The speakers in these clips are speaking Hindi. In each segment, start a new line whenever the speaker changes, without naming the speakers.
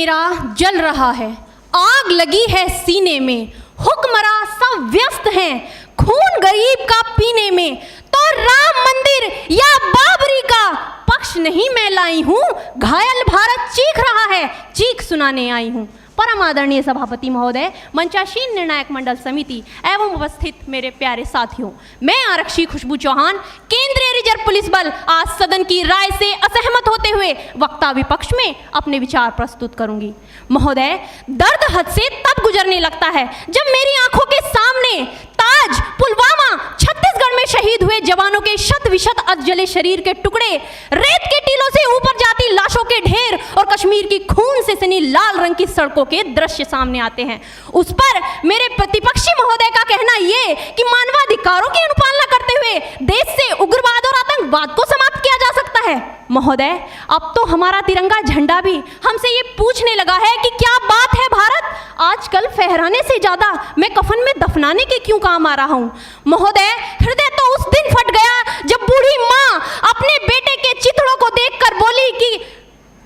मेरा जल रहा है, आग लगी है सीने में, हुक्मरां सब व्यस्त हैं खून गरीब का पीने में। तो राम मंदिर या बाबरी का पक्ष नहीं मैं लाई हूँ, घायल भारत चीख रहा है, चीख सुनाने आई हूँ। परम आदरणीय सभापति महोदय, मंचासीन निर्णायक मंडल समिति एवं उपस्थित मेरे प्यारे साथियों, मैं आरक्षी खुशबू चौहान केंद्रीय रिजर्व पुलिस बल आज सदन की राय से असहमत होते हुए वक्ता विपक्ष में अपने विचार प्रस्तुत करूंगी। महोदय, दर्द हद से तब गुजरने लगता है जब मेरी आंखों के सामने ताज, पुलवामा, छत्तीसगढ़ में शहीद हुए जवानों के शत विशत अधजले शरीर के टुकड़े, रेत के टीलों से ऊपर जाती लाशों के ढेर और कश्मीर की खून से सनी लाल रंग की सड़कों के दृश्य सामने आते हैं। उस पर मेरे प्रतिपक्षी महोदय का कहना ये कि मानवाधिकारों की अनुपालना करते हुए देश से उग्रवाद और आतंकवाद को समाप्त किया जा सकता है। महोदय, अब तो हमारा तिरंगा झंडा भी हमसे ये पूछने लगा है कि क्या बात है भारत, आजकल फहराने से ज्यादा मैं कफन में दफनाने के क्यों काम आ रहा हूँ। महोदय, हृदय तो उस दिन फट गया जब बूढ़ी माँ अपने बेटे के चिथड़ों को देखकर बोली कि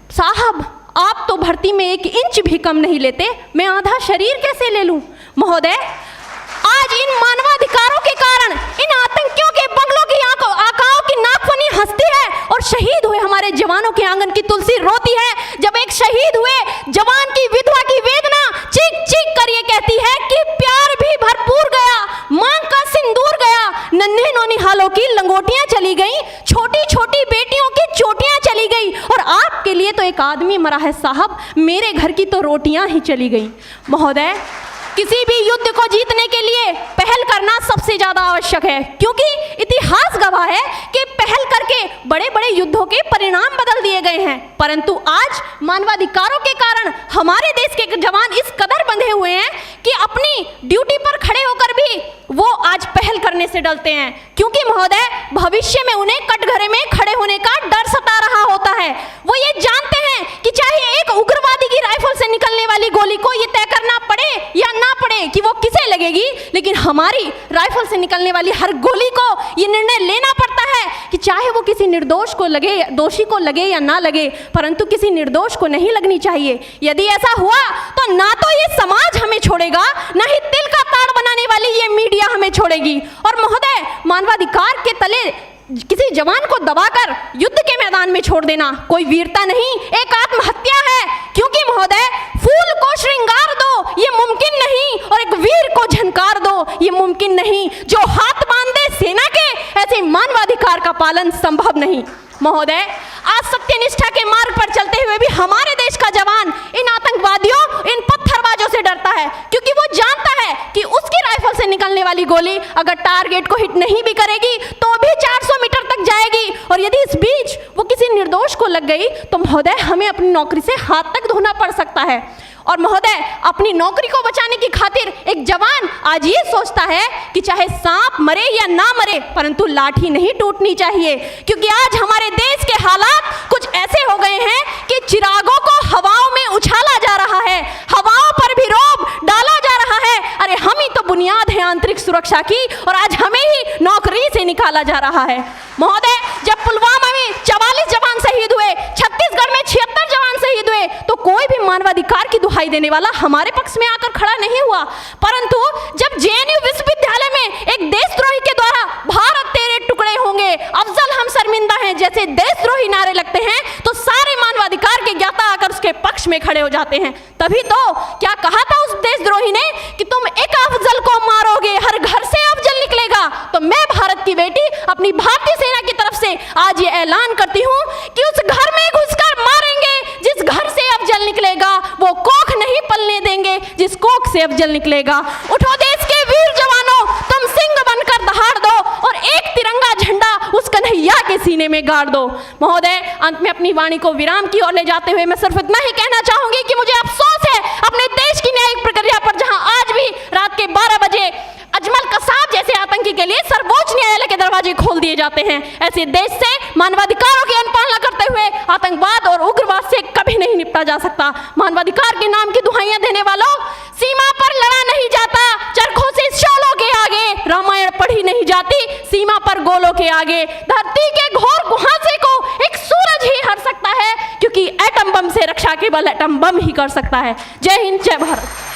साहब आप तो भर्ती में 1 इंच भी कम नहीं लेते, मैं आधा शरीर कैसे ले लूं। महोदय, आज इन मानवाधिकारों के कारण इन आतंकियों के बंगलों की आकाओं की नाकफनी हंसती है और शहीद हुए हमारे जवानों के आंगन की तुलसी रोती है। जब एक शहीद हुए जवान की विधवा की वेदना चीख चीख कर ये कहती है कि प्यार भी भरपूर गया, मांग का सिंदूर गया, नन्हे नौनिहालों की लंगोटियां चली गई, छोटी छोटी बेटियों की चोटियां चली गई और आपके लिए तो एक आदमी मरा है साहब, मेरे घर की तो रोटियां ही चली गई। महोदय, किसी भी युद्ध को जीतने के लिए पहल करना सबसे ज्यादा आवश्यक है, क्योंकि इतिहास गवाह है कि पहल करके बड़े बड़े युद्धों के परिणाम बदल दिए गए हैं। परंतु आज मानवाधिकारों के कारण हमारे देश के जवान इस कदर बंधे हुए हैं कि अपनी ड्यूटी पर खड़े होकर भी वो आज पहल करने से डरते हैं, क्योंकि महोदय भविष्य में उन्हें कटघरे में खड़े होने का डर सता रहा होता है। वो ये जानते हैं कि चाहे एक उग्रवादी की राइफल से निकलने वाली गोली को ये तय करना पड़े या ना पड़े कि वो किसे लगेगी, लेकिन हमारी राइफल से निकलने वाली हर गोली को ये निर्णय लेना पड़ता है कि चाहे वो किसी निर्दोष को लगे, दोषी को लगे या ना लगे, परंतु किसी निर्दोष को नहीं लगनी चाहिए। यदि ऐसा हुआ तो ना तो ये समाज हमें छोड़ेगा, ना ही तिल का ताड़ बनाने वाली ये मीडिया हमें छोड़ेगी। और महोदय, मानवाधिकार के तले किसी जवान को दबाकर युद्ध के मैदान में छोड़ देना कोई वीरता नहीं, एक आत्महत्या है। क्योंकि महोदय, फूल को श्रृंगार दो ये मुमकिन नहीं और एक वीर को झनकार दो ये मुमकिन नहीं। जो हाथ बांध दे सेना के, ऐसे मानवाधिकार का पालन संभव नहीं। महोदय, आज सत्यनिष्ठा के मार्ग पर चलते हुए भी हमारे देश का जवान इन आतंकवादियों, इन पत्थरबाजों से डरता है, क्योंकि वो जानता है कि उसकी राइफल से निकलने वाली गोली अगर टारगेट को हिट नहीं भी करेगी तो भी 400 मीटर तक जाएगी, और यदि इस बीच वो किसी निर्दोष को लग गई तो महोदय हमें अपनी नौकरी से हाथ तक धोना पड़ सकता है। और महोदय, अपनी नौकरी को बचाने की खातिर एक जवान आज ये सोचता है कि चाहे सांप मरे या ना मरे, परंतु लाठी नहीं टूटनी चाहिए, क्योंकि आज हमारे देश के हालात कुछ ऐसे हो गए हैं कि चिरागों को हवाओं में उछाला जा रहा है, हवाओं पर भी रोब डाला जा रहा है। अरे हम ही तो बुनियाद है आंतरिक सुरक्षा की, और आज हमें ही नौकरी से निकाला जा रहा है। महोदय, जब पुलवामा में 44 जवान शहीद हुए, छत्तीसगढ़ में 76 जवान शहीद हुए, तो कोई भी मानवाधिकार की दुहाई देने वाला हमारे पक्ष में आकर खड़ा नहीं हुआ। परंतु जब जेएनयू विश्वविद्यालय में एक देशद्रोही के द्वारा भारत तेरे टुकड़े होंगे, अफजल हम शर्मिंदा हैं जैसे देशद्रोही नारे लगते हैं, तो सारे मानवाधिकार के ज्ञाता आकर उसके पक्ष में खड़े हो जाते हैं। तभी तो क्या कहा था उस देशद्रोही ने कि तुम एक अफजल को मारोगे, हर घर से अफजल निकलेगा। तो मैं भारत की बेटी अपनी भारतीय सेना की तरफ से आज ये ऐलान करती हूँ कि उस घर में घुसकर मारेंगे जिस घर से अफजल निकलेगा, वो कोख नहीं पलने देंगे जिस कोख से अफजल निकलेगा। उठो देश के वीर जवानों, तुम सिंह बनकर दहाड़ दो और एक तिरंगा झंडा उस कन्हैया के सीने में गाड़ दो। महोदय, अंत में अपनी वाणी को विराम की ओर ले जाते हुए मैं सिर्फ इतना ही कहना चाहूंगी कि मुझे अफसोस है अपने देश की न्यायिक प्रक्रिया पर, जहां आज भी रात के 12 बजे अजमल कसाब जैसे आतंकी के लिए सर्वोच्च न्यायालय के दरवाजे खोल दिए जाते हैं। ऐसे देश से मानवाधिकारों की अनुपालना करते हुए आतंकवाद और उग्रवाद से कभी नहीं निपटा जा सकता। मानवाधिकार के नाम की दुहाइयां देने वालों, सीमा पर लड़ा नहीं जाता चरखों से शोलों के आगे, रामायण पढ़ी नहीं जाती सीमा पर गोलों के आगे। धरती के घोर कुहासे को एक सूरज ही हर सकता है, क्योंकि एटम बम से रक्षा के केवल एटम बम ही कर सकता है। जय हिंद, जय भारत।